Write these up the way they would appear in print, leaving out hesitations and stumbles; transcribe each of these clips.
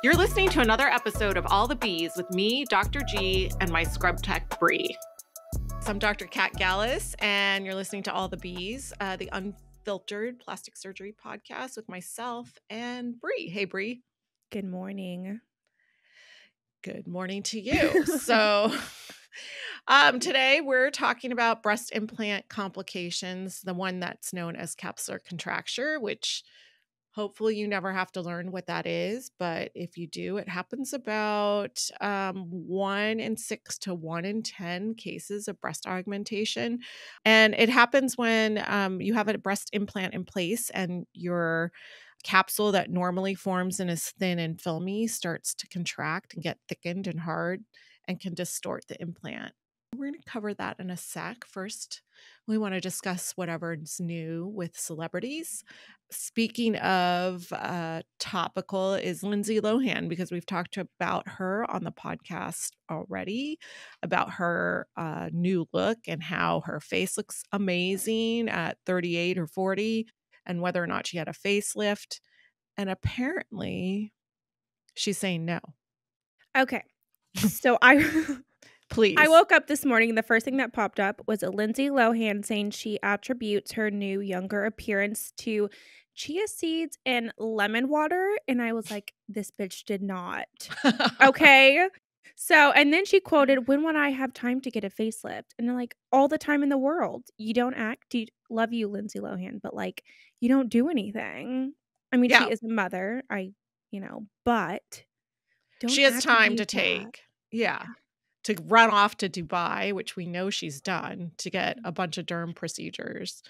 You're listening to another episode of All the Bees with me, Dr. G, and my scrub tech, Bree. So I'm Dr. Cat Gallus, and you're listening to All the Bees, the unfiltered plastic surgery podcast with myself and Bree. Hey, Bree. Good morning. Good morning to you. So today we're talking about breast implant complications, the one that's known as capsular contracture, which hopefully you never have to learn what that is. But if you do, it happens about 1 in 6 to 1 in 10 cases of breast augmentation. And it happens when you have a breast implant in place and your capsule that normally forms and is thin and filmy starts to contract and get thickened and hard and can distort the implant. We're going to cover that in a sec. First, we want to discuss whatever's new with celebrities. Speaking of topical is Lindsay Lohan, because we've talked about her on the podcast already, about her new look and how her face looks amazing at 38 or 40 and whether or not she had a facelift. And apparently she's saying no. Okay. So Please. I woke up this morning. The first thing that popped up was a Lindsay Lohan saying she attributes her new younger appearance to chia seeds and lemon water. And I was like, this bitch did not. Okay. So, and then she quoted, when would I have time to get a facelift? And they're like, all the time in the world. You don't act. Love you, Lindsay Lohan, but like, you don't do anything. I mean, Yeah. she is a mother. But don't she has time to attribute take. Yeah. To run off to Dubai, which we know she's done, to get a bunch of derm procedures.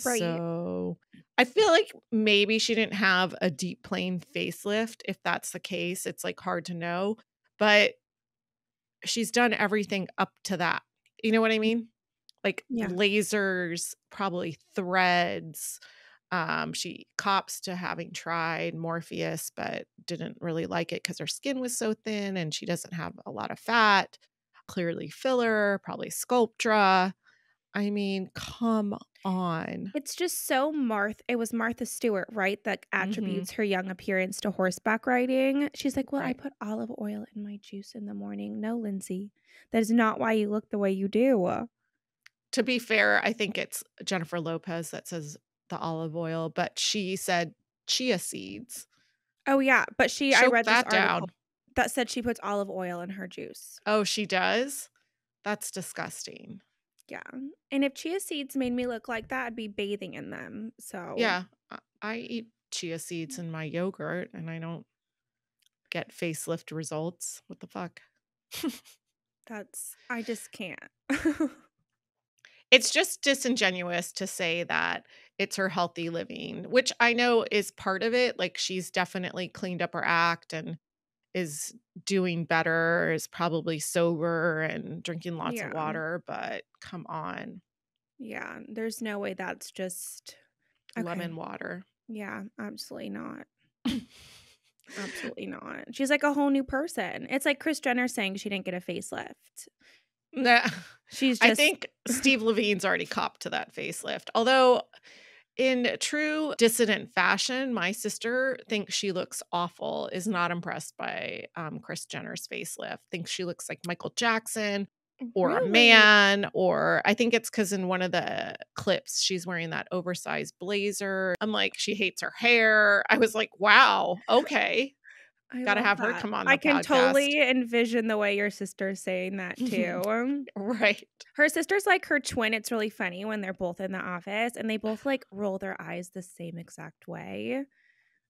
Right. So I feel like maybe she didn't have a deep plane facelift. If that's the case, it's like hard to know. But she's done everything up to that. You know what I mean? Like lasers, probably threads. She cops to having tried Morpheus, but didn't really like it because her skin was so thin and she doesn't have a lot of fat. Clearly filler, probably Sculptra. I mean, come on. It's just so it was Martha Stewart, right? That attributes her young appearance to horseback riding. She's like, well, I put olive oil in my juice in the morning. No, Lindsay, that is not why you look the way you do. To be fair, I think it's Jennifer Lopez that says the olive oil, but she said chia seeds. Oh, yeah. But I read this article down. That said she puts olive oil in her juice. Oh, she does? That's disgusting. Yeah. And if chia seeds made me look like that, I'd be bathing in them. So yeah, I eat chia seeds in my yogurt and I don't get facelift results. What the fuck? I just can't. It's just disingenuous to say that it's her healthy living, which I know is part of it. Like she's definitely cleaned up her act and is doing better, is probably sober and drinking lots of water, but come on. Yeah, there's no way that's just lemon water. Yeah, absolutely not. Absolutely not. She's like a whole new person. It's like Kris Jenner saying she didn't get a facelift. Nah. She's I think Steve Levine's already copped to that facelift. Although in true dissident fashion, my sister thinks she looks awful, is not impressed by Kris Jenner's facelift, thinks she looks like Michael Jackson or a man, or I think it's because in one of the clips, she's wearing that oversized blazer. I'm like, she hates her hair. I was like, wow, okay. Gotta have her come on the podcast. I can totally envision the way your sister's saying that too. Right. Her sister's like her twin. It's really funny when they're both in the office and they both like roll their eyes the same exact way.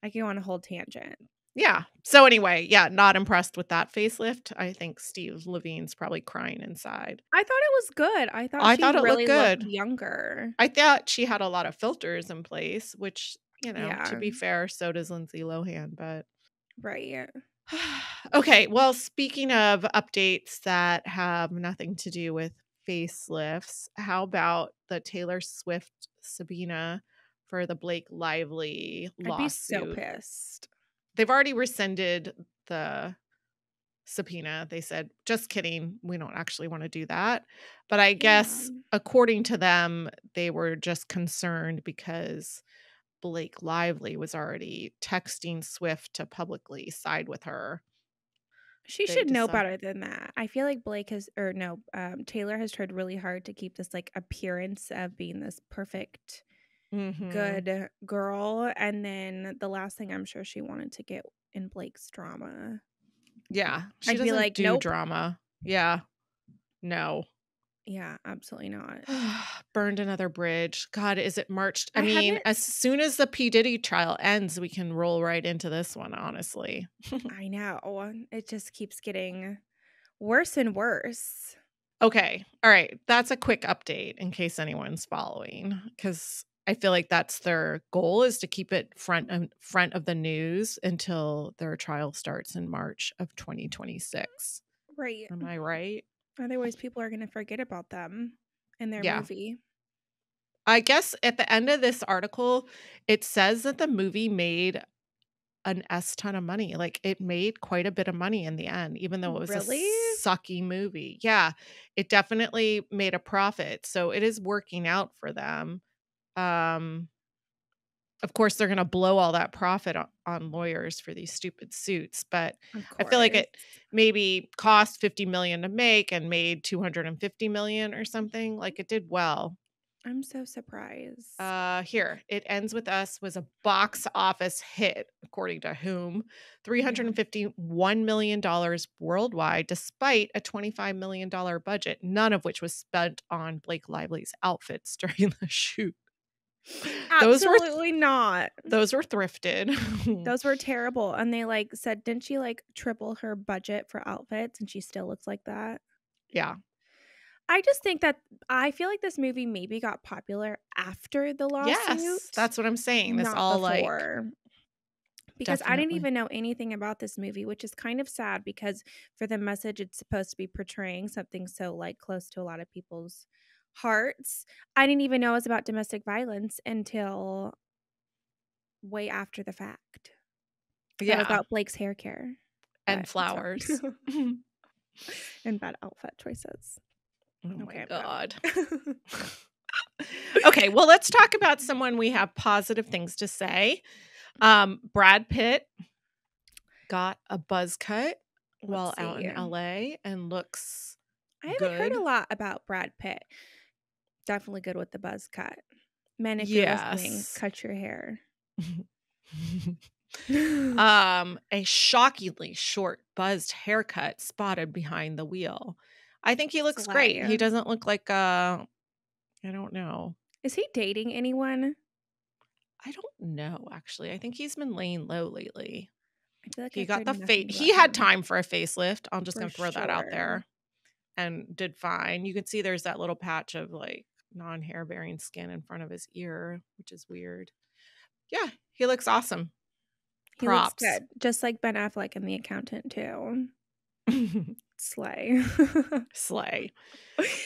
I can go on a whole tangent. Yeah. So anyway, yeah, not impressed with that facelift. I think Steve Levine's probably crying inside. I thought it was good. I thought it really looked younger. I thought she had a lot of filters in place, which, to be fair, so does Lindsay Lohan, but right. Okay, well, speaking of updates that have nothing to do with facelifts, how about the Taylor Swift subpoena for the Blake Lively lawsuit? I'd be so pissed. They've already rescinded the subpoena. They said, just kidding, we don't actually want to do that. But I guess according to them, they were just concerned because Blake Lively was already texting Swift to publicly side with her. She They should know decide- better than that. I feel like Taylor has tried really hard to keep this like appearance of being this perfect, good girl. And then the last thing I'm sure she wanted to get in Blake's drama. Yeah. She I'd be doesn't like, do nope. drama. Yeah. No. Yeah, absolutely not. Burned another bridge. God, is it March? I I mean, haven't- as soon as the P. Diddy trial ends, we can roll right into this one, honestly. I know. It just keeps getting worse and worse. Okay. All right. That's a quick update in case anyone's following, because I feel like that's their goal, is to keep it front of the news until their trial starts in March of 2026. Right. Am I right? Otherwise, people are going to forget about them and their movie. I guess at the end of this article, it says that the movie made an ton of money. Like, it made quite a bit of money in the end, even though it was Really? a sucky movie. Yeah, it definitely made a profit. So it is working out for them. Of course, they're going to blow all that profit on lawyers for these stupid suits. But I feel like it maybe cost $50 million to make and made $250 million or something. Like, it did well. I'm so surprised. Here, It Ends With Us was a box office hit, according to whom, $351 million worldwide, despite a $25 million budget, none of which was spent on Blake Lively's outfits during the shoot. Absolutely not. Those were thrifted. Those were terrible. And they like said, didn't she like triple her budget for outfits and she still looks like that? Yeah. I just think that I feel like this movie maybe got popular after the lawsuit. Yes, that's what I'm saying. This not all before. Because I didn't definitely. even know anything about this movie, which is kind of sad because for the message it's supposed to be portraying something so like close to a lot of people's hearts. I didn't even know it was about domestic violence until way after the fact. Yeah. It was about Blake's hair care. And flowers. And bad outfit choices. Oh Okay, my God. Okay, well, let's talk about someone we have positive things to say. Brad Pitt got a buzz cut while out in LA and looks I haven't heard a lot about Brad Pitt. Definitely good with the buzz cut. Men, if you're listening, cut your hair. A shockingly short buzzed haircut spotted behind the wheel. I think he looks great. He doesn't look like I don't know. Is he dating anyone? I don't know, actually. I think he's been laying low lately. I feel like he got the face. He had time for a facelift. I'm just gonna throw that out there, and did fine. You can see there's that little patch of like non-hair bearing skin in front of his ear, which is weird. Yeah, he looks awesome. Props. He looks good, just like Ben Affleck in The Accountant too. Slay. Slay.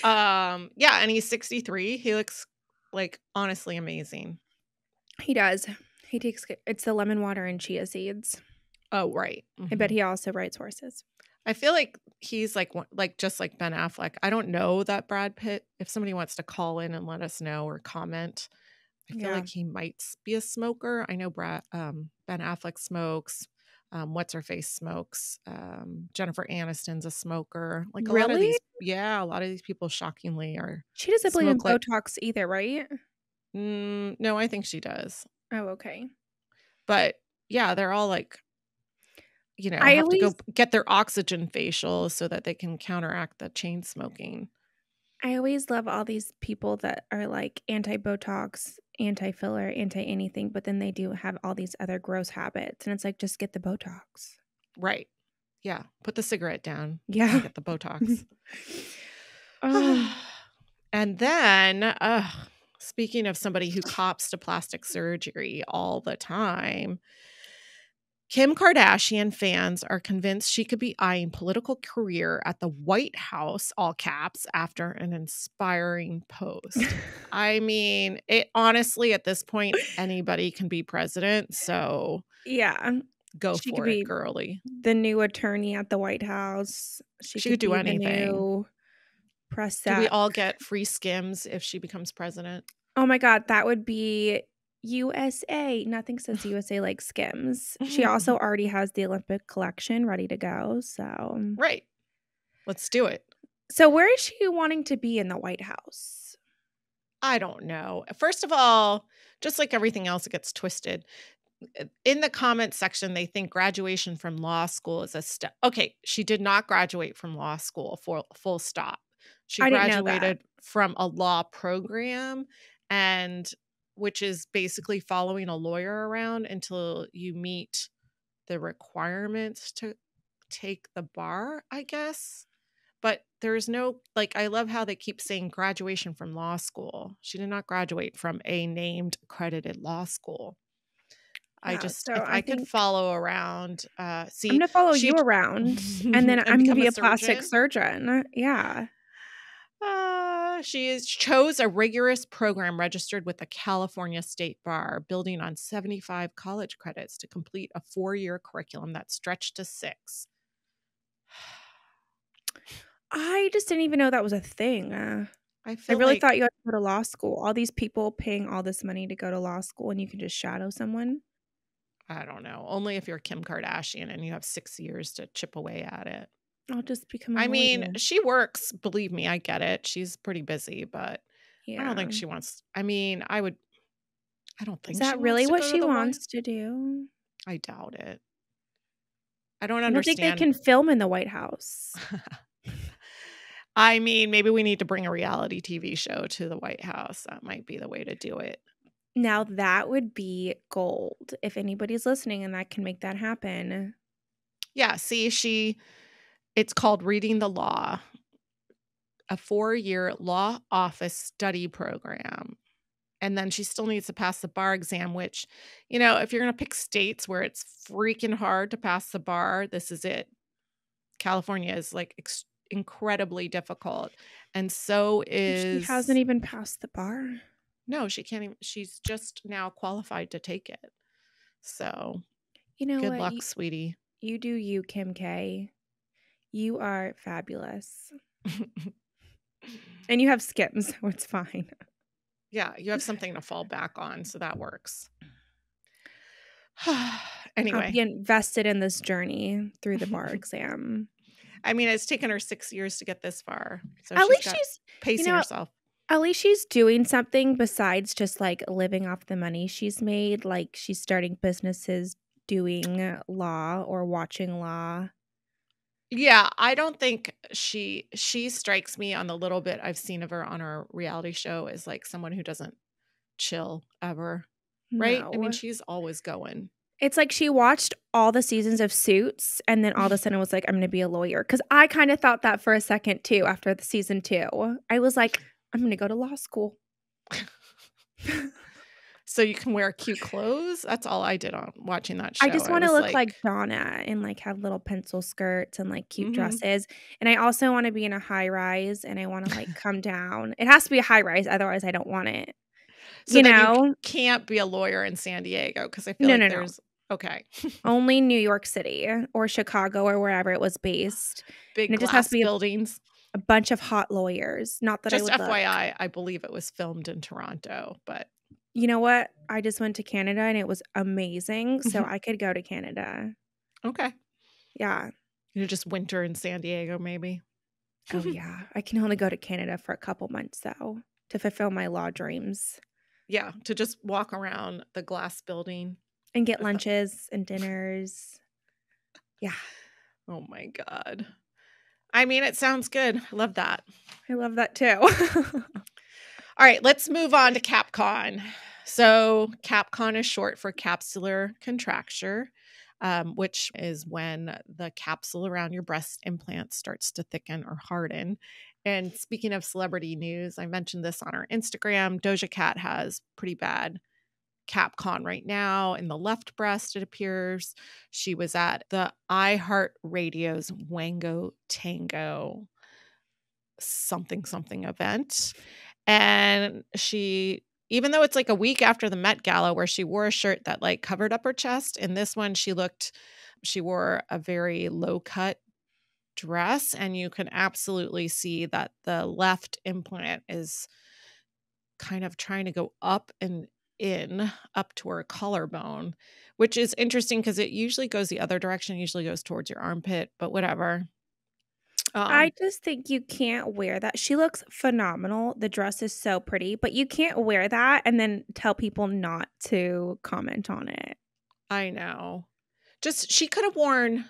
Yeah, and he's 63. He looks like honestly amazing. He does. He takes it's the lemon water and chia seeds. Oh, right. I bet he also rides horses. I feel like he's like just like Ben Affleck. I don't know that Brad Pitt. If somebody wants to call in and let us know or comment, I feel like he might be a smoker. I know Ben Affleck smokes. What's her face smokes. Jennifer Aniston's a smoker. Like a lot of these, a lot of these people shockingly are. She doesn't believe in Botox either, right? No, I think she does. Oh, okay. But yeah, they're all like, have to go get their oxygen facial so that they can counteract the chain smoking. I always love all these people that are like anti-Botox, anti-filler, anti-anything, but then they do have all these other gross habits. And it's like, just get the Botox. Right. Yeah. Put the cigarette down. Yeah. Get the Botox. And then, speaking of somebody who cops to plastic surgery all the time, Kim Kardashian fans are convinced she could be eyeing political career at the White House, all caps, after an inspiring post. I mean, it honestly, at this point, anybody can be president. So yeah, go for it, girly. The new attorney at the White House. She could do anything. The new press Do we all get free Skims if she becomes president? Oh my God, that would be USA. Nothing says USA like Skims. She also already has the Olympic collection ready to go. So Right. Let's do it. So where is she wanting to be in the White House? I don't know. First of all, just like everything else, it gets twisted. In the comments section, they think graduation from law school is a step. Okay, she did not graduate from law school, for full stop. She I didn't know that. graduated from a law program, and which is basically following a lawyer around until you meet the requirements to take the bar, I guess. But there's no, like, I love how they keep saying graduation from law school. She did not graduate from a named accredited law school. Yeah, If so I I could think follow around, I'm see, gonna follow she you around, and then and I'm gonna become be a a plastic surgeon. surgeon. Yeah. Chose a rigorous program registered with the California State Bar, building on 75 college credits to complete a 4-year curriculum that stretched to 6. I just didn't even know that was a thing. I I feel really like, thought you had to go to law school. All these people paying all this money to go to law school, and you can just shadow someone. I don't know, only if you're Kim Kardashian and you have 6 years to chip away at it. I'll just become a I mean, lawyer. she works, believe me, I get it. She's pretty busy, but I don't Yeah. think she wants, I don't Is think she that wants really to what go to she the White. wants to do? I doubt it. I don't I don't think they understand. can film in the White House. I mean, maybe we need to bring a reality TV show to the White House. That might be the way to do it. Now that would be gold. If anybody's listening and that can make that happen. Yeah, see, it's called Reading the Law, a 4-year law office study program. And then she still needs to pass the bar exam, which, if you're going to pick states where it's freaking hard to pass the bar, this is it. California is like incredibly difficult. And so She hasn't is, even passed the bar. no, she can't even, she's just now qualified to take it. So You know good what? luck, sweetie. You do you, Kim K. You are fabulous. And you have Skims, so it's fine. Yeah, you have something to fall back on, so that works. I'll Anyway, be invested in this journey through the bar exam. I mean, it's taken her 6 years to get this far, so At she's least got she's, pacing herself. at least she's doing something besides just like living off the money she's made. Like she's starting businesses doing law or watching law. Yeah, I don't think she strikes me on the little bit I've seen of her on her reality show as like someone who doesn't chill ever, right? I mean, No. she's always going. It's like she watched all the seasons of Suits and then all of a sudden was like, I'm going to be a lawyer. Because I kind of thought that for a second too after the season 2. I was like, I'm going to go to law school. So you can wear cute clothes. That's all I did on watching that show. I just want to look like Donna and like have little pencil skirts and like cute dresses. And I also want to be in a high rise and I want to like come down. It has to be a high rise. Otherwise, I don't want it. So you can't be a lawyer in San Diego because I feel like there's okay. Only New York City or Chicago or wherever it was based. Big and it glass just has to be buildings. A bunch of hot lawyers. Not that Just I would FYI, look. I believe it was filmed in Toronto, but you know what? I just went to Canada and it was amazing. So I could go to Canada. Okay. Yeah. Just winter in San Diego, maybe. Oh, yeah. I can only go to Canada for a couple months, though, to fulfill my law dreams. Yeah. To just walk around the glass building. And get lunches and dinners. Yeah. Oh, my God. I mean, it sounds good. I love that. I love that, too. All right. Let's move on to CapCon. So CapCon is short for Capsular Contracture, which is when the capsule around your breast implant starts to thicken or harden. And speaking of celebrity news, I mentioned this on our Instagram. Doja Cat has pretty bad CapCon right now in the left breast, it appears. She was at the iHeartRadio's Wango Tango something event. And she, even though it's like a week after the Met Gala where she wore a shirt that like covered up her chest, in this one she wore a very low cut dress, and you can absolutely see that the left implant is kind of trying to go up and in up to her collarbone, which is interesting because it usually goes the other direction. It usually goes towards your armpit, but whatever. I just think you can't wear that. She looks phenomenal. The dress is so pretty, but you can't wear that and then tell people not to comment on it. I know. Just she could have worn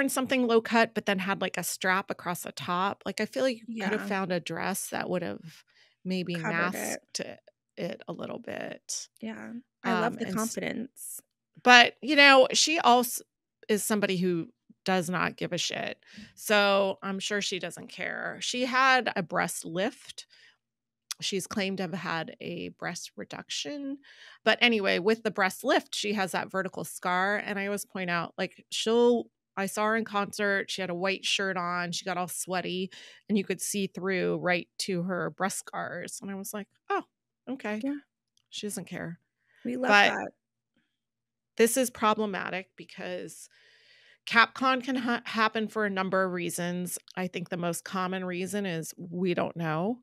something low cut, but then had like a strap across the top. Like I feel like you could have Yeah, found a dress that would have maybe covered it. masked it a little bit. Yeah. I love the And confidence. but she also is somebody who does not give a shit. So I'm sure she doesn't care. She had a breast lift. She's claimed to have had a breast reduction. But anyway, with the breast lift, she has that vertical scar. And I always point out, like, I saw her in concert. She had a white shirt on. She got all sweaty, and you could see through right to her breast scars. And I was like, oh, okay. Yeah. She doesn't care. We love But that. this is problematic because CapCon can happen for a number of reasons. I think the most common reason is we don't know.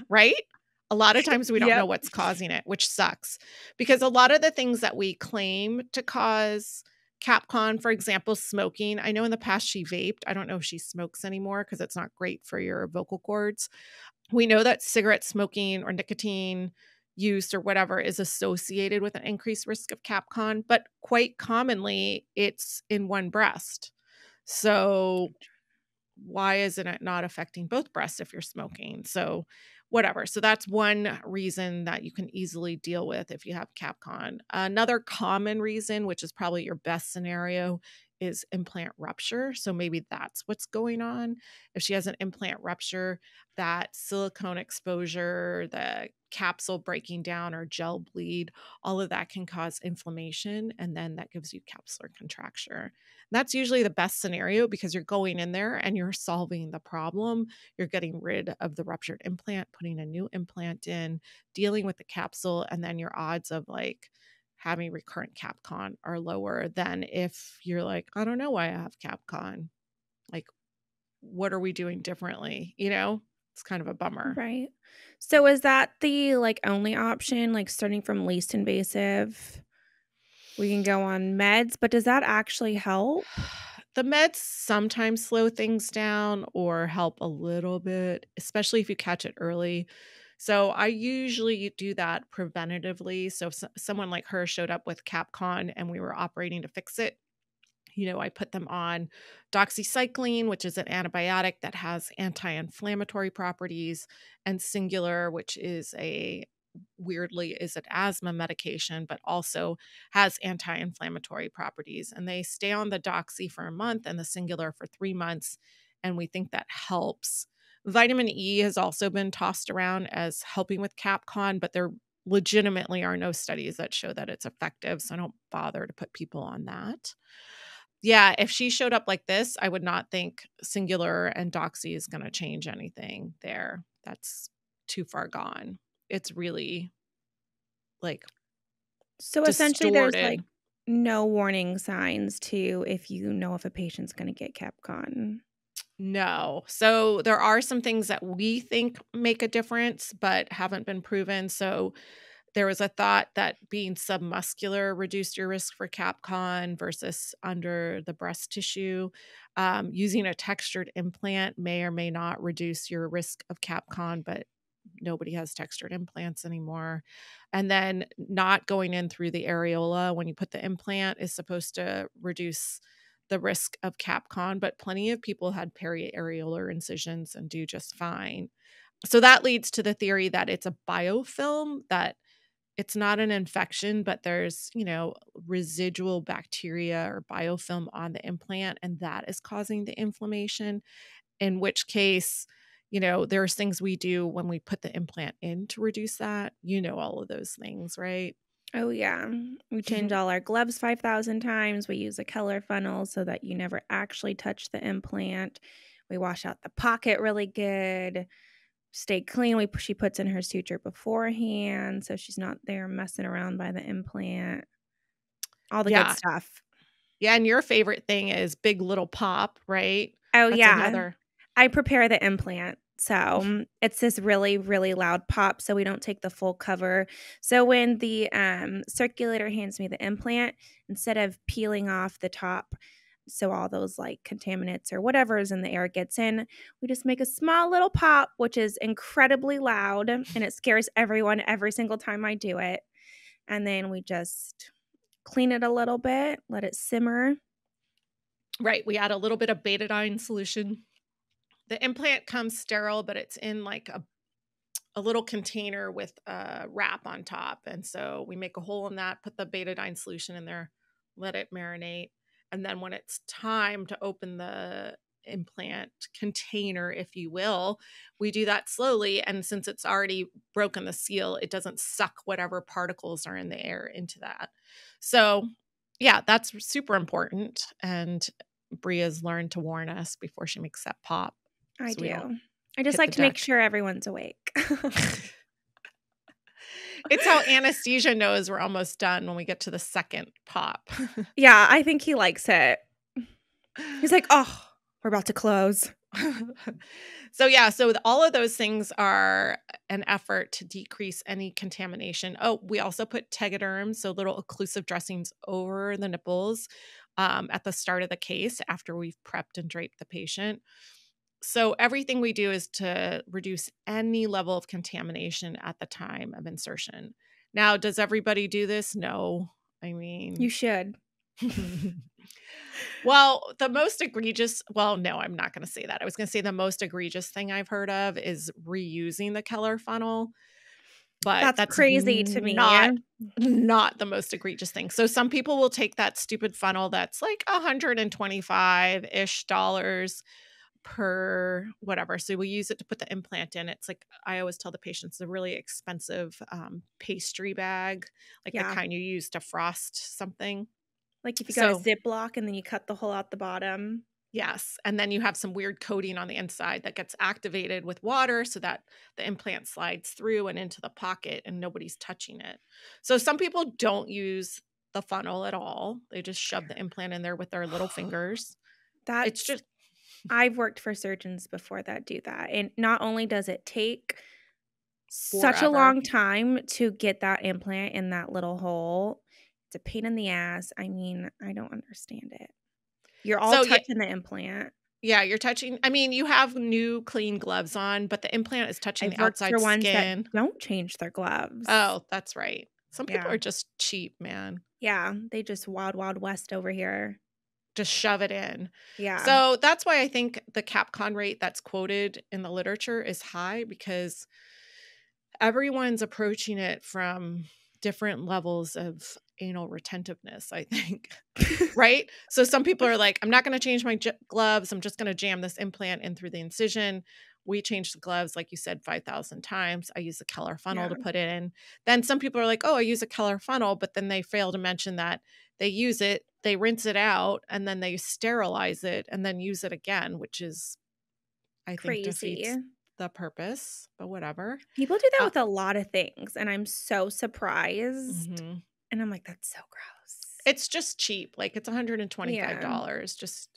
Right? A lot of times we don't know Yep. what's causing it, which sucks because a lot of the things that we claim to cause CapCon, for example, smoking. I know in the past she vaped. I don't know if she smokes anymore because it's not great for your vocal cords. We know that cigarette smoking or nicotine use or whatever is associated with an increased risk of CapCon, but quite commonly it's in one breast. So why isn't it not affecting both breasts if you're smoking? So whatever. So that's one reason that you can easily deal with if you have CapCon. Another common reason, which is probably your best scenario, is implant rupture. So maybe that's what's going on. If she has an implant rupture, that silicone exposure, the capsule breaking down or gel bleed, all of that can cause inflammation. And then that gives you capsular contracture. That's usually the best scenario because you're going in there and you're solving the problem. You're getting rid of the ruptured implant, putting a new implant in, dealing with the capsule, and then your odds of like having recurrent CapCon are lower than if you're like, I don't know why I have CapCon. Like, what are we doing differently? It's kind of a bummer. Right. So is that the like only option, like starting from least invasive? We can go on meds, but does that actually help? The meds sometimes slow things down or help a little bit, especially if you catch it early. So I usually do that preventatively. So if someone like her showed up with CapCon and we were operating to fix it, I put them on doxycycline, which is an antibiotic that has anti-inflammatory properties, and Singular, which is weirdly is an asthma medication, but also has anti-inflammatory properties. And they stay on the doxy for a month and the Singular for 3 months. And we think that helps. Vitamin E has also been tossed around as helping with CapCon, but there legitimately are no studies that show that it's effective. So I don't bother to put people on that. Yeah, if she showed up like this, I would not think Singular and Doxy is going to change anything there. That's too far gone. It's really like So essentially there's like distorted. no warning signs to if you know if a patient's going to get CapCon. No. So there are some things that we think make a difference, but haven't been proven. So there was a thought that being submuscular reduced your risk for CapCon versus under the breast tissue. Using a textured implant may or may not reduce your risk of CapCon, but nobody has textured implants anymore. And then not going in through the areola when you put the implant is supposed to reduce the risk of CapCon, but plenty of people had periareolar incisions and do just fine. So that leads to the theory that it's a biofilm, that it's not an infection, but there's, residual bacteria or biofilm on the implant, and that is causing the inflammation. In which case, there's things we do when we put the implant in to reduce that. All of those things, right? Oh, yeah. We change all our gloves 5,000 times. We use a color funnel so that you never actually touch the implant. We wash out the pocket really good. Stay clean. She puts in her suture beforehand so she's not there messing around by the implant. All the good Yeah. stuff. Yeah. And your favorite thing is big little pop, right? Oh, That's yeah. another. I prepare the implant. So it's this really, really loud pop, so we don't take the full cover. So when the circulator hands me the implant, instead of peeling off the top so all those like contaminants or whatever is in the air gets in, we just make a small little pop, which is incredibly loud, and it scares everyone every single time I do it. And then we just clean it a little bit, let it simmer. Right. We add a little bit of betadine solution. The implant comes sterile, but it's in like a little container with a wrap on top. And so we make a hole in that, put the betadine solution in there, let it marinate. And then when it's time to open the implant container, if you will, we do that slowly. And since it's already broken the seal, it doesn't suck whatever particles are in the air into that. So yeah, that's super important. And Bria's learned to warn us before she makes that pop. I So we don't do. I just hit like the to make deck. sure everyone's awake. It's how anesthesia knows we're almost done when we get to the second pop. Yeah, I think he likes it. He's like, oh, we're about to close. So yeah, so all of those things are an effort to decrease any contamination. Oh, we also put Tegaderm, so little occlusive dressings over the nipples at the start of the case after we've prepped and draped the patient. So everything we do is to reduce any level of contamination at the time of insertion. Now, does everybody do this? No. I mean, You should. well, the most egregious, well, no, I'm not going to say that. I was going to say the most egregious thing I've heard of is reusing the Keller funnel, but That's crazy to me. not the most egregious thing. So some people will take that stupid funnel that's like $125-ish per whatever. So we use it to put the implant in. It's like, I always tell the patients, a really expensive pastry bag, like the kind you use to frost something. Like if you got a Ziploc and then you cut the hole out the bottom. Yes. And then you have some weird coating on the inside that gets activated with water so that the implant slides through and into the pocket and nobody's touching it. So some people don't use the funnel at all. They just shove the implant in there with their little fingers. It's just, I've worked for surgeons before that do that. And not only does it take such a forever. long time to get that implant in that little hole, it's a pain in the ass. I mean, I don't understand it. You're all touching the implant. Yeah, you're touching. I mean, you have new clean gloves on, but the implant is touching the outside for ones skin. that don't change their gloves. Oh, that's right. Some people are just cheap, man. Yeah, they just wild west over here. Just shove it in. Yeah. So that's why I think the CapCon rate that's quoted in the literature is high, because everyone's approaching it from different levels of anal retentiveness, I think. Right? So some people are like, I'm not going to change my gloves. I'm just going to jam this implant in through the incision. We change the gloves, like you said, 5,000 times. I use a Keller funnel to put it in. Then some people are like, oh, I use a Keller funnel, but then they fail to mention that they use it, they rinse it out, and then they sterilize it and then use it again, which is, I think, defeats the purpose, but whatever. People do that with a lot of things, and I'm so surprised. Mm-hmm. And I'm like, that's so gross. It's just cheap. Like, it's $125. Just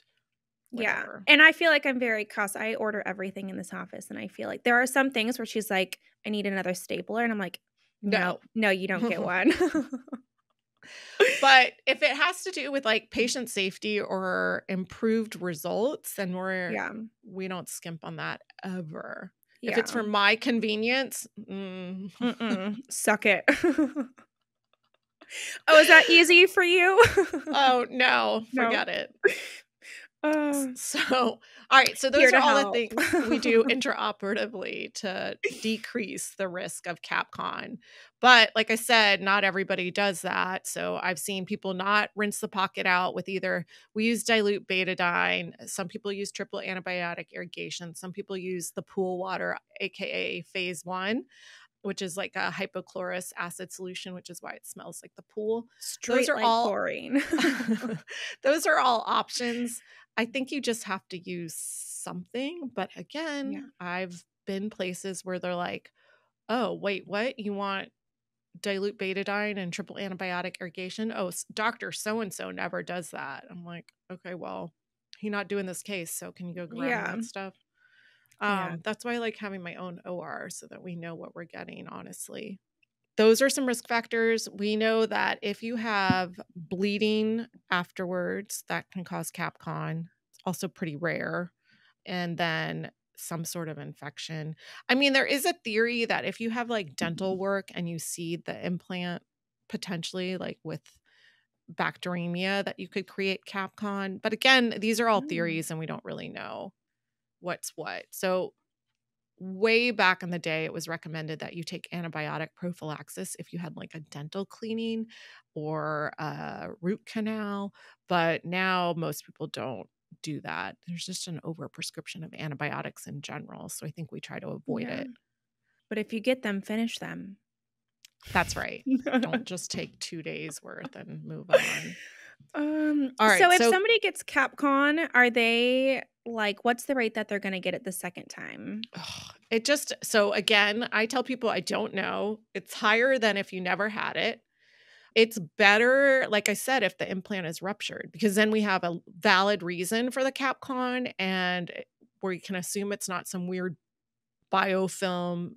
whatever. And I feel like I'm very I order everything in this office, and I feel like there are some things where she's like, I need another stapler, and I'm like, no, you don't get one. But if it has to do with like patient safety or improved results, then we don't skimp on that ever. If it's for my convenience, suck it. Oh, is that easy for you? Oh, no, forget it. So, all right. So those are all the things we do intraoperatively to decrease the risk of CapCon. But like I said, not everybody does that. So I've seen people not rinse the pocket out with we use dilute betadine. Some people use triple antibiotic irrigation. Some people use the pool water, AKA phase 1, which is like a hypochlorous acid solution, which is why it smells like the pool. Those are all chlorine. Those are all options. I think you just have to use something. But again, I've been places where they're like, oh, wait, what? You want dilute betadine and triple antibiotic irrigation? Oh, Dr. So-and-so never does that. I'm like, okay, well, he's not doing this case. So can you go grab that stuff? Yeah. That's why I like having my own OR so that we know what we're getting, honestly. Those are some risk factors. We know that if you have bleeding afterwards, that can cause CapCon. It's also pretty rare. And then some sort of infection. I mean, there is a theory that if you have like dental work and you seed the implant potentially like with bacteremia, that you could create CapCon. But again, these are all theories and we don't really know what's what. So way back in the day, it was recommended that you take antibiotic prophylaxis if you had like a dental cleaning or a root canal. But now most people don't do that. There's just an overprescription of antibiotics in general. So I think we try to avoid it. But if you get them, finish them. That's right. Don't just take 2 days worth and move on. All right. So if somebody gets CapCon, are they like, what's the rate that they're going to get it the second time? So again, I tell people I don't know. It's higher than if you never had it. It's better, like I said, if the implant is ruptured, because then we have a valid reason for the CapCon and we can assume it's not some weird biofilm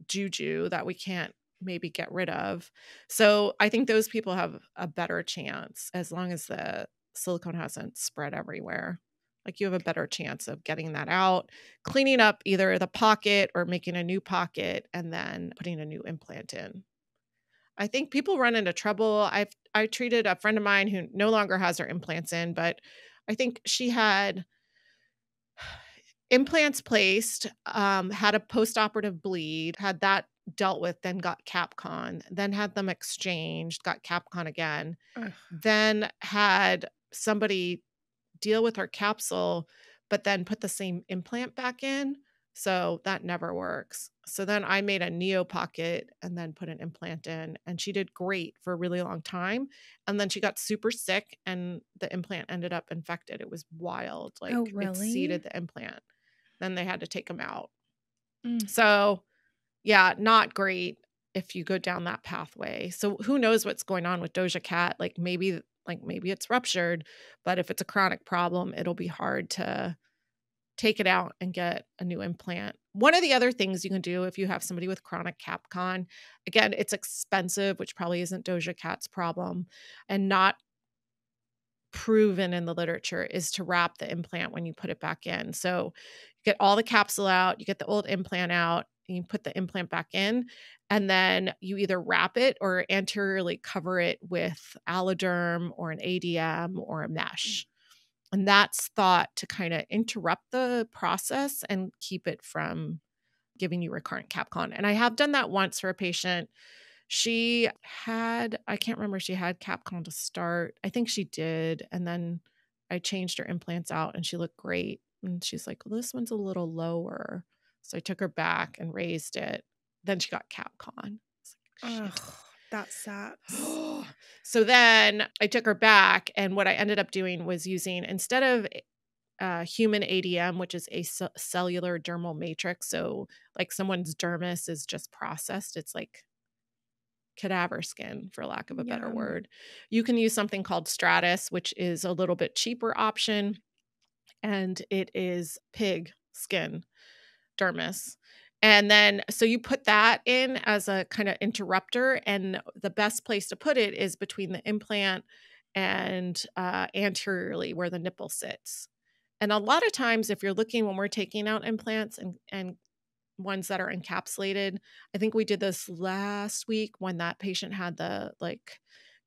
juju that we can't maybe get rid of. So I think those people have a better chance as long as the silicone hasn't spread everywhere. Like you have a better chance of getting that out, cleaning up either the pocket or making a new pocket and then putting a new implant in. I think people run into trouble. I treated a friend of mine who no longer has her implants in, but I think she had implants placed, had a postoperative bleed, had that dealt with, then got CapCon, then had them exchanged, got CapCon again, then had somebody deal with her capsule, but then put the same implant back in. So that never works. So then I made a neo pocket and then put an implant in, and she did great for a really long time. And then she got super sick and the implant ended up infected. It was wild. Like Oh, really? it seeded the implant. Then they had to take them out. So yeah, not great if you go down that pathway. So who knows what's going on with Doja Cat? Like maybe it's ruptured, but if it's a chronic problem, it'll be hard to take it out and get a new implant. One of the other things you can do if you have somebody with chronic CapCon, again, it's expensive, which probably isn't Doja Cat's problem, and not proven in the literature, is to wrap the implant when you put it back in. So you get all the capsule out, you get the old implant out, and you put the implant back in, and then you either wrap it or anteriorly cover it with Alloderm or an ADM or a mesh. And that's thought to kind of interrupt the process and keep it from giving you recurrent CapCon. And I have done that once for a patient. She had, I can't remember if she had CapCon to start. I think she did. And then I changed her implants out and she looked great. And she's like, well, this one's a little lower. So I took her back and raised it. Then she got CapCon. Ugh, that sucks. So then I took her back, and what I ended up doing was using, instead of human ADM, which is a cellular dermal matrix, so like someone's dermis is just processed, it's like cadaver skin, for lack of a better word. You can use something called Stratus, which is a little bit cheaper option, and it is pig skin dermis. And then, so you put that in as a kind of interrupter, and the best place to put it is between the implant and anteriorly where the nipple sits. And a lot of times, if you're looking when we're taking out implants and ones that are encapsulated, I think we did this last week when that patient had the like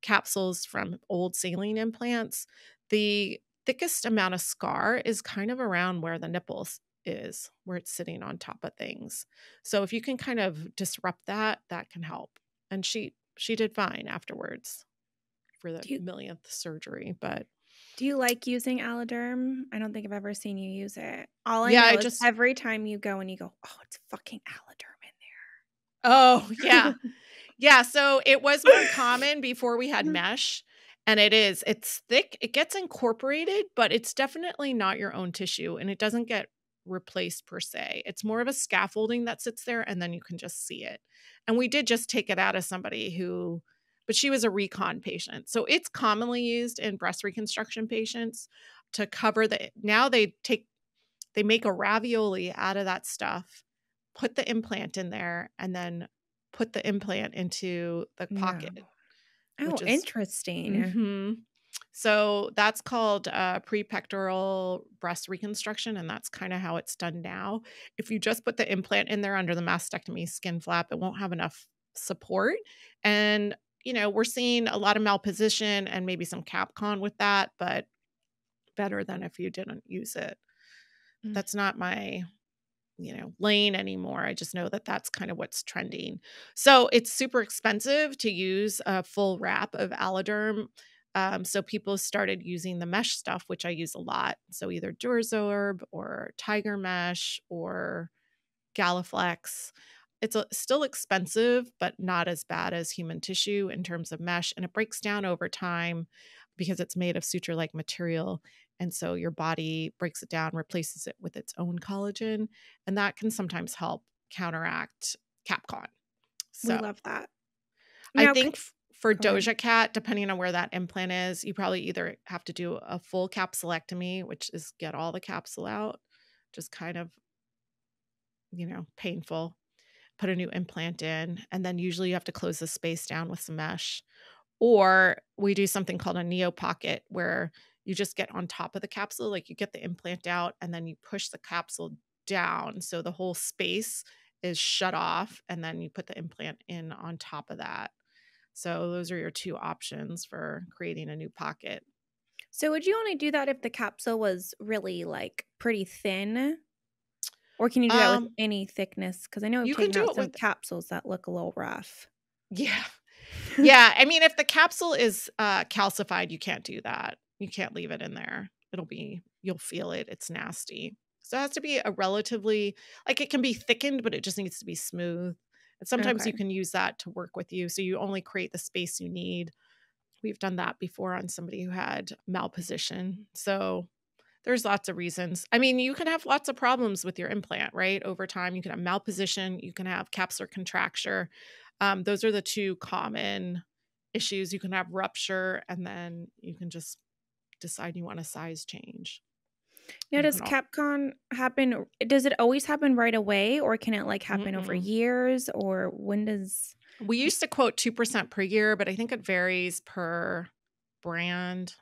capsules from old saline implants, the thickest amount of scar is kind of around where the nipples is, where it's sitting on top of things. So if you can kind of disrupt that, that can help. And she did fine afterwards for the millionth surgery. But do you like using Alloderm? I don't think I've ever seen you use it. All I know is every time you go and you go, oh, it's fucking Alloderm in there. Oh, yeah. Yeah. So it was more common before we had mesh. And it's thick. It gets incorporated, but it's definitely not your own tissue. And it doesn't get replaced per se. It's more of a scaffolding that sits there and then you can just see it. And we did just take it out of somebody but she was a recon patient. So it's commonly used in breast reconstruction patients to cover now they they make a ravioli out of that stuff, put the implant in there, and then put the implant into the pocket, Oh, which is interesting. So that's called prepectoral breast reconstruction, and that's kind of how it's done now. If you just put the implant in there under the mastectomy skin flap, it won't have enough support. And, we're seeing a lot of malposition and maybe some capcon with that, but better than if you didn't use it. That's not my lane anymore. I just know that that's kind of what's trending. So it's super expensive to use a full wrap of Alloderm. So people started using the mesh stuff, which I use a lot. So either Durazorb or Tiger Mesh or Galaflex. It's still expensive, but not as bad as human tissue in terms of mesh. And it breaks down over time because it's made of suture-like material. And so your body breaks it down, replaces it with its own collagen. And that can sometimes help counteract Capcon. We So love that. I Now, think for go ahead. Doja Cat, depending on where that implant is, you probably either have to do a full capsulectomy, which is get all the capsule out, just kind of, painful. Put a new implant in, and then usually you have to close the space down with some mesh. Or we do something called a neo pocket where you just get on top of the capsule, like you get the implant out and then you push the capsule down so the whole space is shut off, and then you put the implant in on top of that. So those are your two options for creating a new pocket. So would you only do that if the capsule was really like pretty thin? Or can you do that with any thickness? Because I know we've You can taken do out it some with capsules that look a little rough. Yeah. Yeah, I mean, if the capsule is calcified, you can't do that. You can't leave it in there. You'll feel it. It's nasty. So it has to be a relatively, like it can be thickened, but it just needs to be smooth. And sometimes you Okay. can use that to work with you. So you only create the space you need. We've done that before on somebody who had malposition. So there's lots of reasons. I mean, you can have lots of problems with your implant, right? Over time, you can have malposition, you can have capsular contracture. Those are the two common issues. You can have rupture, and then you can just decide you want a size change. Now, You does can all, Capcom happen? Does it always happen right away, or can it like happen over Mm-mm. years, or when does? We used to quote 2% per year, but I think it varies per brand.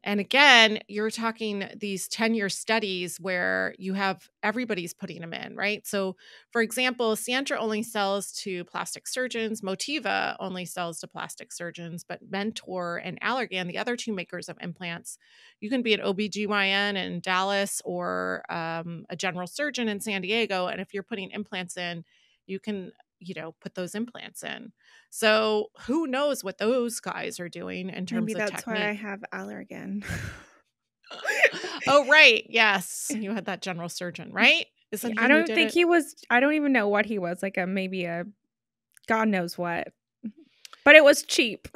And again, you're talking these 10-year studies where you have everybody's putting them in, right? So, for example, Sientra only sells to plastic surgeons. Motiva only sells to plastic surgeons. But Mentor and Allergan, the other two makers of implants, you can be an OBGYN in Dallas or a general surgeon in San Diego. And if you're putting implants in, you can, put those implants in. So who knows what those guys are doing in Maybe terms of that's why I technique. have Allergan. Oh, right. Yes. You had that general surgeon, right? Isn't I he who don't did think it? he was. I don't even know what he was. Like maybe a God knows what. But it was cheap.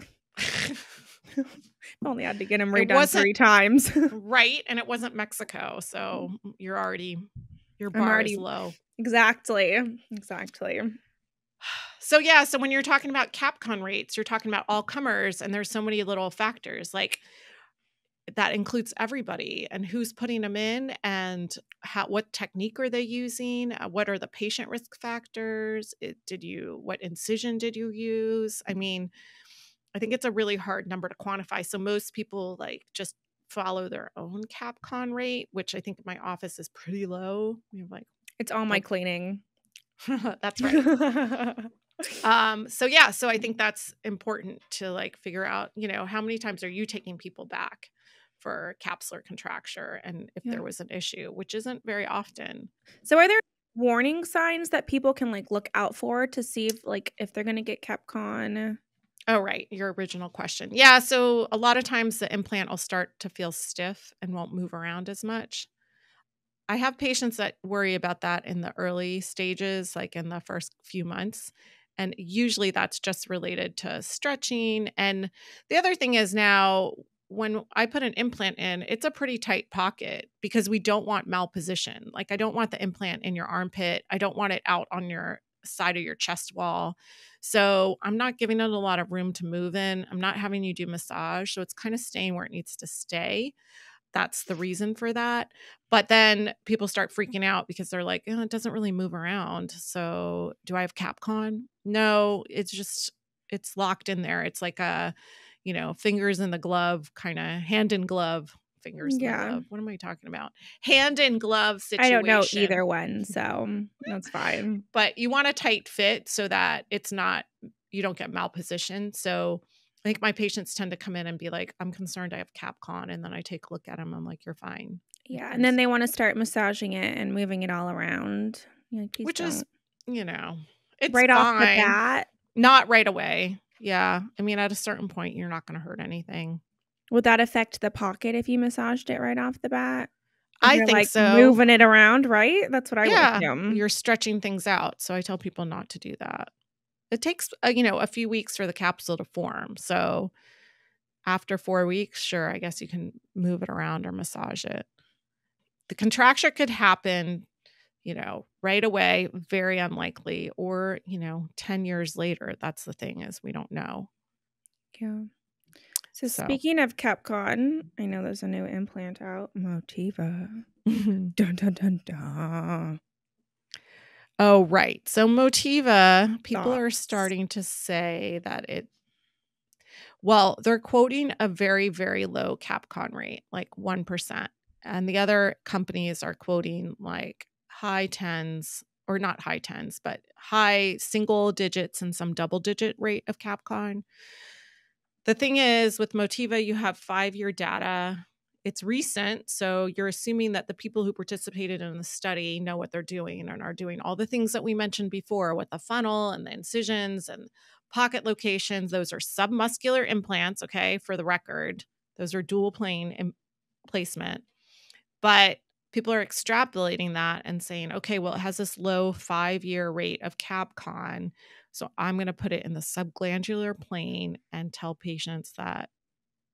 Only had to get him It redone 3 wasn't times. right. And it wasn't Mexico. So your I'm bar is already low. exactly. So yeah, so when you're talking about CapCon rates, you're talking about all comers, and there's so many little factors like that includes everybody and who's putting them in and what technique are they using? What are the patient risk factors? What incision did you use? I mean, I think it's a really hard number to quantify. So most people like just follow their own CapCon rate, which I think in my office is pretty low. We have It's all my cleaning. that's right. So I think that's important to like figure out, how many times are you taking people back for capsular contracture and if there was an issue, which isn't very often. So are there warning signs that people can like look out for to see if they're going to get CapCon? Oh, right. Your original question. Yeah. So a lot of times the implant will start to feel stiff and won't move around as much. I have patients that worry about that in the early stages, like in the first few months. And usually that's just related to stretching. And the other thing is now, when I put an implant in, it's a pretty tight pocket because we don't want malposition. Like I don't want the implant in your armpit. I don't want it out on your side of your chest wall. So I'm not giving it a lot of room to move in. I'm not having you do massage. So it's kind of staying where it needs to stay. that's the reason for that. But then people start freaking out because they're like, it doesn't really move around. So do I have CapCon? No, it's locked in there. It's like a, fingers in the glove, kind of hand in glove, fingers in the glove. What am I talking about? Hand in glove situation. I don't know either one, so that's fine. But you want a tight fit so that you don't get malpositioned. So I think my patients tend to come in and be like, I'm concerned I have CapCon. And then I take a look at them. I'm like, you're fine. Yeah. And then they want to start massaging it and moving it all around. Which is, it's right fine. off the bat. Not right away. Yeah. I mean, at a certain point, you're not going to hurt anything. Would that affect the pocket if you massaged it right off the bat? I think so. Moving it around, right? That's what I would assume. You're stretching things out. So I tell people not to do that. It takes, a few weeks for the capsule to form. So after 4 weeks, sure, I guess you can move it around or massage it. The contracture could happen, right away, very unlikely, or, 10 years later. That's the thing, is we don't know. Yeah. So speaking of CapCon, I know there's a new implant out, Motiva. Dun, dun, dun, dun. Oh, right. So Motiva, people are starting to say that they're quoting a very, very low CapCon rate, like 1%. And the other companies are quoting like high tens, or not high tens, but high single digits and some double digit rate of CapCon. The thing is, with Motiva, you have 5-year data. It's recent, so you're assuming that the people who participated in the study know what they're doing and are doing all the things that we mentioned before with the funnel and the incisions and pocket locations. Those are submuscular implants, okay, for the record. Those are dual plane placement. But people are extrapolating that and saying, okay, well, it has this low 5-year rate of CapCon, so I'm going to put it in the subglandular plane and tell patients that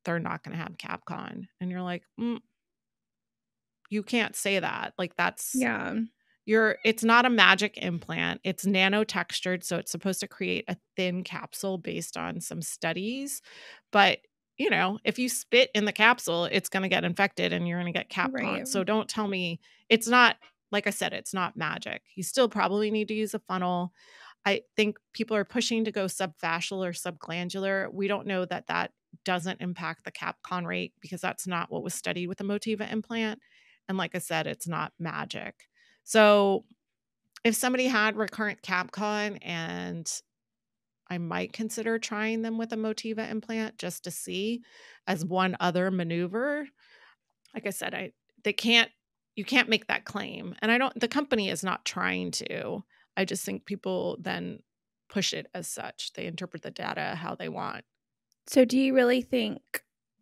they're not going to have CapCon. And you're like, you can't say that. Like, that's, it's not a magic implant. It's nano-textured, so it's supposed to create a thin capsule based on some studies. But, if you spit in the capsule, it's going to get infected and you're going to get CapCon. Right. So don't tell me it's not, like I said, it's not magic. You still probably need to use a funnel. I think people are pushing to go subfascial or subglandular. We don't know that doesn't impact the CapCon rate because that's not what was studied with the Motiva implant. And like I said, it's not magic. So if somebody had recurrent CapCon, and I might consider trying them with a Motiva implant just to see as one other maneuver. Like I said, you can't make that claim. And the company is not trying to. I just think people then push it as such. They interpret the data how they want. So do you really think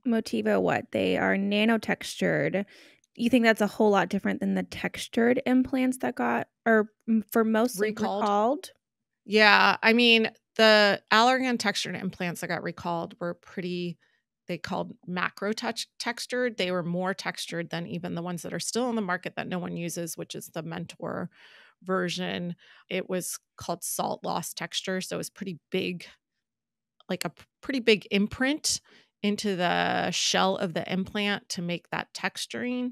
Motiva, they are nano-textured? You think that's a whole lot different than the textured implants that got, or for most recalled? Yeah. I mean, the Allergan textured implants that got recalled were they called macro textured. They were more textured than even the ones that are still on the market that no one uses, which is the Mentor version. It was called salt loss texture. So it was pretty big, like a pretty big imprint into the shell of the implant to make that texturing.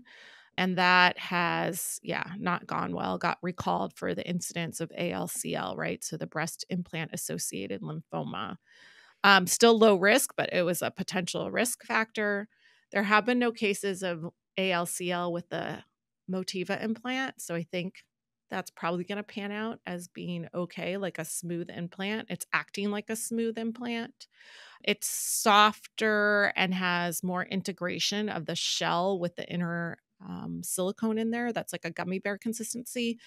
And that has, not gone well, got recalled for the incidence of ALCL, right? So the breast implant associated lymphoma. Still low risk, but it was a potential risk factor. There have been no cases of ALCL with the Motiva implant. So I think that's probably going to pan out as being okay, like a smooth implant. It's acting like a smooth implant. It's softer and has more integration of the shell with the inner silicone in there. That's like a gummy bear consistency.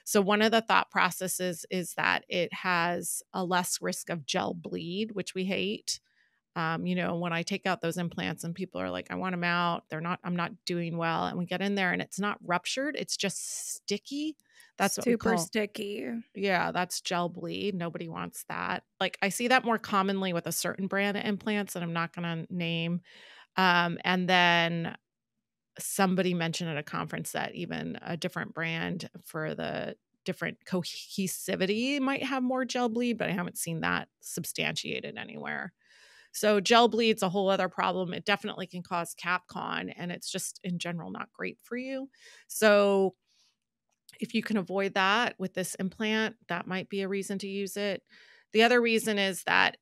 So one of the thought processes is that it has a less risk of gel bleed, which we hate. When I take out those implants and people are like, I want them out, I'm not doing well. And we get in there and it's not ruptured. It's just sticky. That's what super sticky. Yeah, that's gel bleed. Nobody wants that. Like, I see that more commonly with a certain brand of implants that I'm not going to name. And then somebody mentioned at a conference that even a different brand for the different cohesivity might have more gel bleed, but I haven't seen that substantiated anywhere. So gel bleed's a whole other problem. It definitely can cause CapCon, and it's just in general not great for you. So if you can avoid that with this implant, that might be a reason to use it. The other reason is that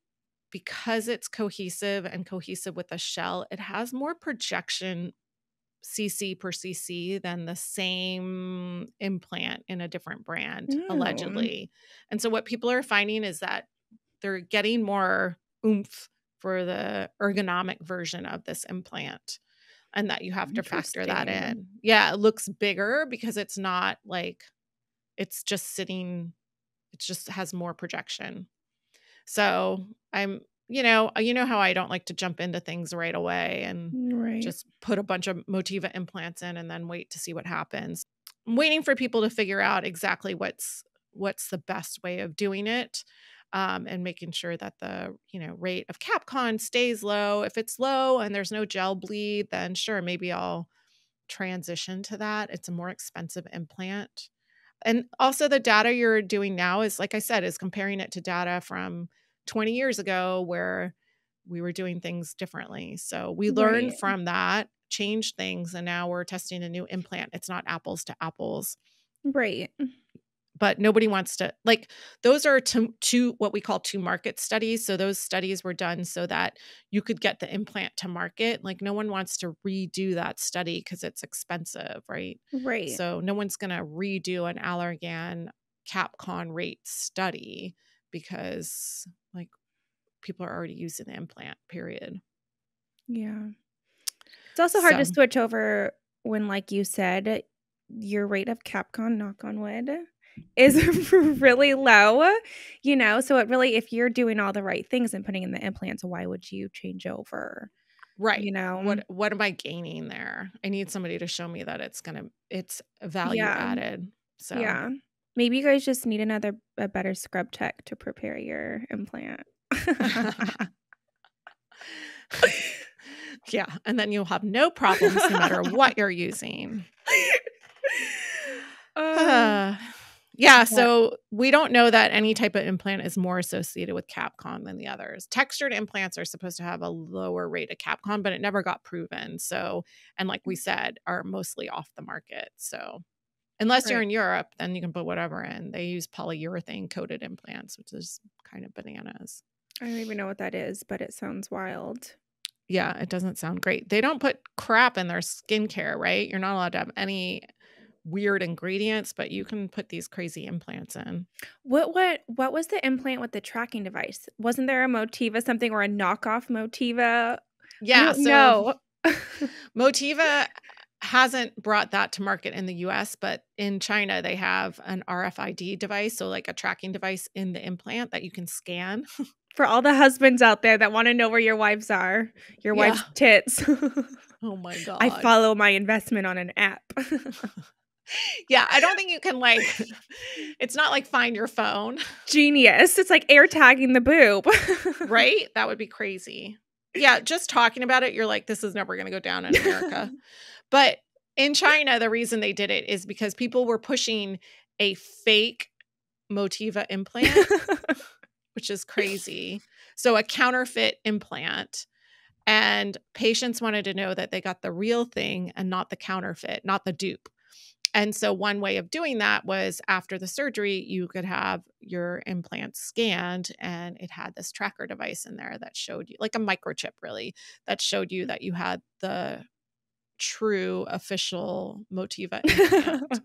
because it's cohesive and cohesive with the shell, it has more projection cc per cc than the same implant in a different brand, allegedly. And so what people are finding is that they're getting more oomph for the ergonomic version of this implant, and that you have to factor that in. Yeah, it looks bigger because it's not like it's just sitting, it just has more projection. So I'm, you know how I don't like to jump into things right away and just put a bunch of Motiva implants in and then wait to see what happens. I'm waiting for people to figure out exactly what's the best way of doing it, and making sure that the rate of CapCon stays low. If it's low and there's no gel bleed, then sure, maybe I'll transition to that. It's a more expensive implant. And also the data you're doing now is, like I said, is comparing it to data from 20 years ago where we were doing things differently. So we learned from that, changed things, and now we're testing a new implant. It's not apples to apples. Right. But nobody wants to, like, those are two what we call 2 market studies. So those studies were done so that you could get the implant to market. Like, no one wants to redo that study because it's expensive, right? Right. So no one's going to redo an Allergan CapCon rate study because, like, people are already using the implant, period. Yeah. It's also hard to switch over when, like you said, your rate of CapCon, knock on wood, is really low, so it really, if you're doing all the right things and putting in the implants, why would you change over? Right. What am I gaining there? I need somebody to show me that it's value added. So yeah, maybe you guys just need a better scrub tech to prepare your implant. Yeah, and then you'll have no problems no matter what you're using. Yeah, so we don't know that any type of implant is more associated with CapCon than the others. Textured implants are supposed to have a lower rate of CapCon, but it never got proven. So, and like we said, are mostly off the market. So unless you're in Europe, then you can put whatever in. They use polyurethane coated implants, which is kind of bananas. I don't even know what that is, but it sounds wild. Yeah, it doesn't sound great. They don't put crap in their skincare, right? You're not allowed to have any weird ingredients, but you can put these crazy implants in. What was the implant with the tracking device? Wasn't there a Motiva something or a knockoff Motiva? Yeah, so Motiva hasn't brought that to market in the US, but in China they have an RFID device, so like a tracking device in the implant that you can scan. For all the husbands out there that want to know where your wives are, your wife's tits. Oh my God. I follow my investment on an app. Yeah, I don't think you can, like, it's not like find your phone. Genius. It's like air tagging the boob. Right? That would be crazy. Yeah, just talking about it, you're like, this is never going to go down in America. But in China, the reason they did it is because people were pushing a fake Motiva implant, which is crazy. So a counterfeit implant. And patients wanted to know that they got the real thing and not the counterfeit, not the dupe. And so one way of doing that was after the surgery, you could have your implant scanned, and it had this tracker device in there that showed you, like a microchip really, that showed you that you had the true official Motiva implant.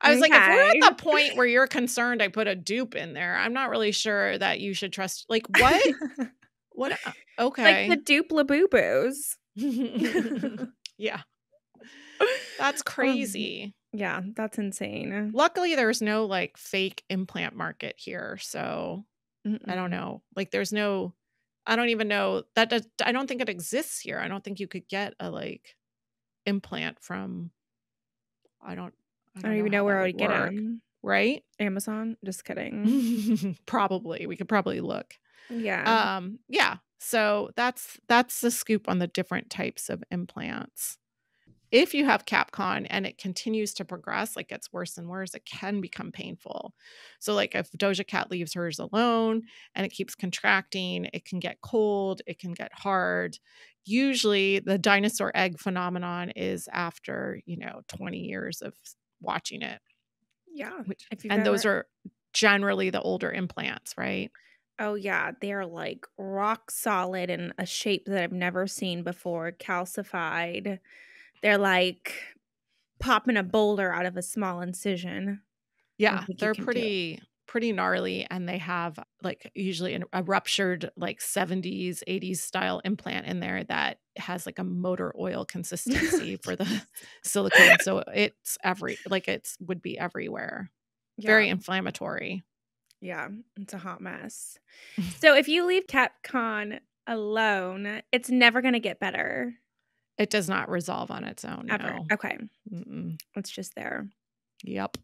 I was like, if we're at the point where you're concerned I put a dupe in there, I'm not really sure that you should trust. Like, what? What? Okay. Like the dupe laboo-boos. Yeah. That's crazy. Yeah, that's insane. Luckily, there's no like fake implant market here. So I don't know. Like there's no, I don't even know that. I don't think it exists here. I don't think you could get a like implant from, I don't even know where I would get them. Right? Amazon? Just kidding. Probably. We could probably look. Yeah. Yeah. So that's the scoop on the different types of implants. if you have CapCon and it continues to progress, like gets worse and worse, it can become painful. So like if Doja Cat leaves hers alone and it keeps contracting, it can get cold, it can get hard. Usually the dinosaur egg phenomenon is after, 20 years of watching it. Yeah. And those are generally the older implants, right? Oh, yeah. They're like rock solid in a shape that I've never seen before, calcified. They're like popping a boulder out of a small incision. Yeah, they're pretty gnarly, and they have like usually a ruptured like 70s, 80s style implant in there that has like a motor oil consistency for the silicone. So it's would be everywhere. Yeah. Very inflammatory. Yeah, it's a hot mess. So if you leave CapCon alone, it's never going to get better. It does not resolve on its own. Ever. No. Okay. It's just there. Yep.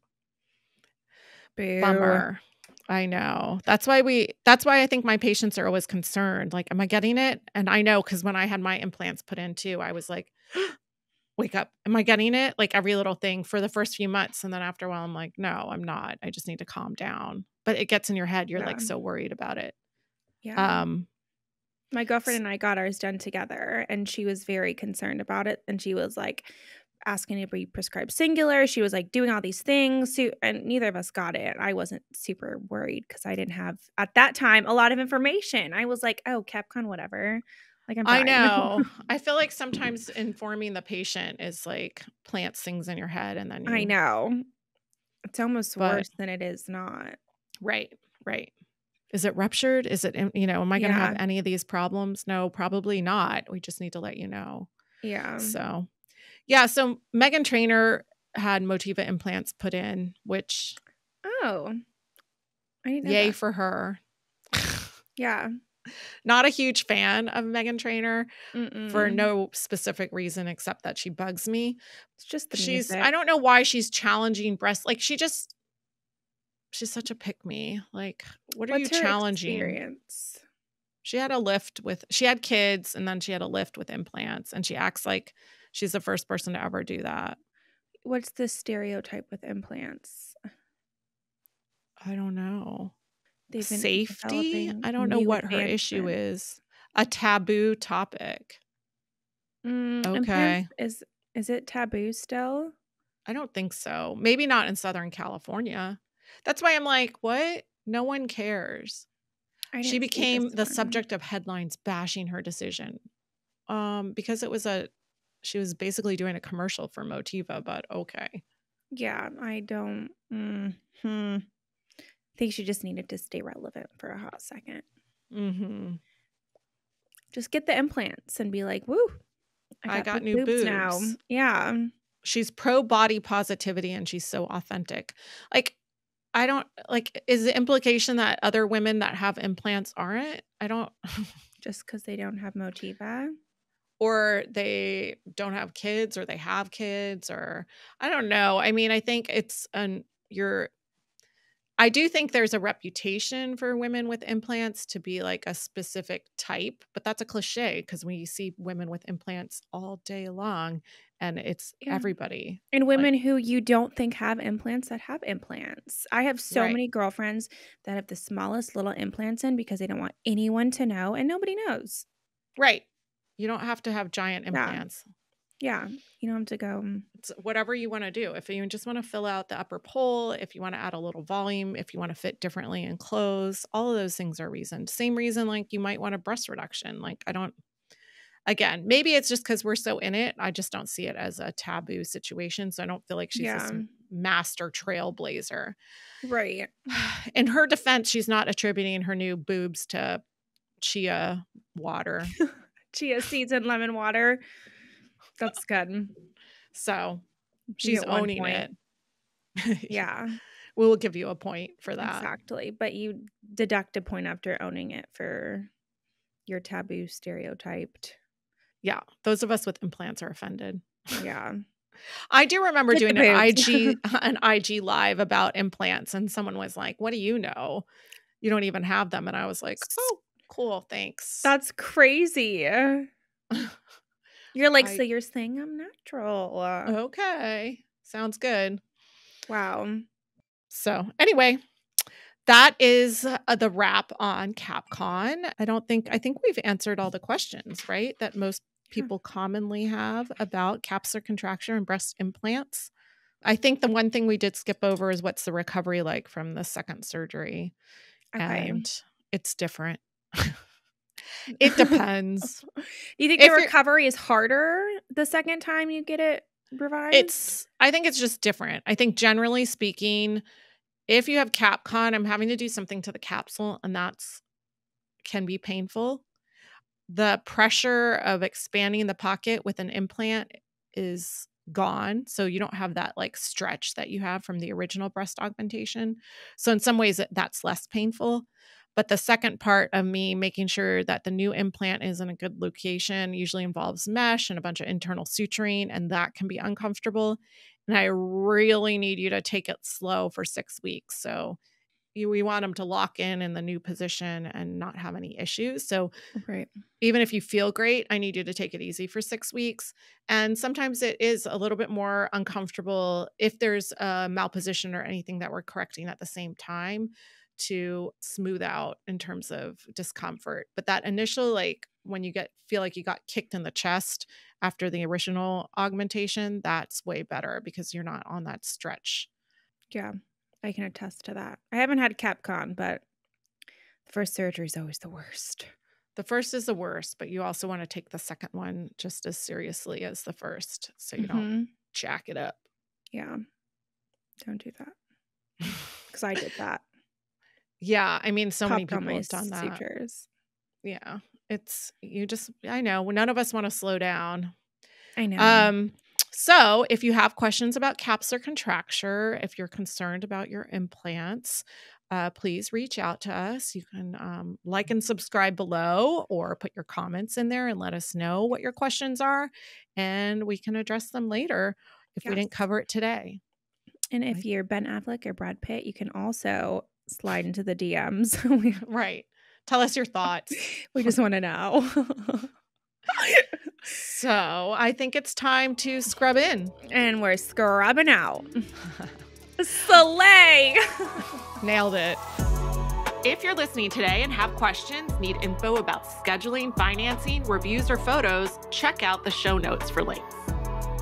Boo. Bummer. I know. That's why I think my patients are always concerned. Like, am I getting it? And I know, because when I had my implants put in too, I was like, wake up. Am I getting it? Like every little thing for the first few months. And then after a while, I'm like, no, I'm not. I just need to calm down. But it gets in your head. You're like so worried about it. Yeah. My girlfriend and I got ours done together, and she was very concerned about it. And she was like asking to be prescribed singular. She was like doing all these things. And neither of us got it. I wasn't super worried because I didn't have, at that time, a lot of information. I was like, oh, CapCon, whatever. Like, I'm fine. I know. I feel like sometimes informing the patient is like plants things in your head, and then I know. It's almost worse than it is not. Right. Is it ruptured? Is it, am I going to have any of these problems? No, probably not. We just need to let you know. Yeah. So, yeah. So Meghan Trainor had Motiva implants put in, which. Oh. I didn't know yay that. for her. Yeah. Not a huge fan of Meghan Trainor for Mm-mm. no specific reason except that she bugs me. It's just the music. I don't know why she's challenging breast. Like she's such a pick-me. Like, what are you challenging? Experience? She had kids, and then she had a lift with implants, and she acts like she's the first person to ever do that. What's the stereotype with implants? I don't know. Safety? I don't know what her issue is. A taboo topic. Okay. Is it taboo still? I don't think so. Maybe not in Southern California. That's why I'm like, what? No one cares. She became the subject of headlines bashing her decision. Because she was basically doing a commercial for Motiva, but okay. Yeah, I don't. I think she just needed to stay relevant for a hot second. Just get the implants and be like, woo, I got new boobs now. Yeah. She's pro body positivity, and she's so authentic. Like, I don't like, is the implication that other women that have implants aren't? I don't. Just because they don't have Motiva? Or they don't have kids, or they have kids, or I don't know. I mean, I think I do think there's a reputation for women with implants to be like a specific type, but that's a cliche because we see women with implants all day long, and it's everybody. And women who you don't think have implants that have implants. I have so many girlfriends that have the smallest little implants in because they don't want anyone to know, and nobody knows. Right. You don't have to have giant implants. Yeah. You don't have to go. It's whatever you want to do. If you just want to fill out the upper pole, if you want to add a little volume, if you want to fit differently in clothes, all of those things are reasoned. Same reason like you might want a breast reduction. Like again, maybe it's just because we're so in it. I just don't see it as a taboo situation. So I don't feel like she's this master trailblazer. Right. In her defense, she's not attributing her new boobs to chia water. Chia seeds and lemon water. That's good. So she's owning it. Yeah. We'll give you a point for that. Exactly. But you deduct a point after owning it for your taboo stereotyped. Yeah. Those of us with implants are offended. Yeah. I do remember doing an IG live about implants, and someone was like, what do you know? You don't even have them. And I was like, oh, cool. Thanks. That's crazy. You're like, so you're saying I'm natural. Okay. Sounds good. Wow. So anyway, that is the wrap on CapCon. I think we've answered all the questions, right? That most people commonly have about capsular contracture and breast implants. I think the one thing we did skip over is what's the recovery like from the second surgery. Okay. And it's different. It depends. You think the recovery is harder the second time you get it revised? I think it's just different. I think generally speaking, if you have CapCon, I'm having to do something to the capsule, and can be painful. The pressure of expanding the pocket with an implant is gone. So you don't have that like stretch that you have from the original breast augmentation. So in some ways that's less painful. But the second part of me making sure that the new implant is in a good location usually involves mesh and a bunch of internal suturing, and that can be uncomfortable. And I really need you to take it slow for 6 weeks. So we want them to lock in the new position and not have any issues. So even if you feel great, I need you to take it easy for 6 weeks. And sometimes it is a little bit more uncomfortable if there's a malposition or anything that we're correcting at the same time to smooth out in terms of discomfort. But that initial, like when you feel like you got kicked in the chest after the original augmentation, that's way better because you're not on that stretch. Yeah, I can attest to that. I haven't had CapCon, but the first surgery is always the worst. The first is the worst, but you also want to take the second one just as seriously as the first so you don't jack it up. Yeah, don't do that because I did that. Yeah, I mean, so many people have done that. Sutures. Yeah, I know, none of us want to slow down. I know. So if you have questions about capsular contracture, if you're concerned about your implants, please reach out to us. You can like and subscribe below or put your comments in there and let us know what your questions are, and we can address them later if we didn't cover it today. And if you're Ben Affleck or Brad Pitt, you can also slide into the DMs. Right. Tell us your thoughts. We just want to know. So I think it's time to scrub in. And we're scrubbing out. Slay! Nailed it. If you're listening today and have questions, need info about scheduling, financing, reviews, or photos, check out the show notes for links.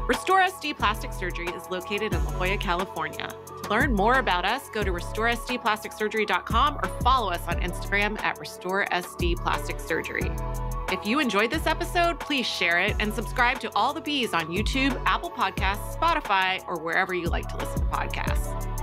Restore SD Plastic Surgery is located in La Jolla, California. To learn more about us, go to restoresdplasticsurgery.com or follow us on Instagram at restoresdplasticsurgery. If you enjoyed this episode, please share it and subscribe to All the Bees on YouTube, Apple Podcasts, Spotify, or wherever you like to listen to podcasts.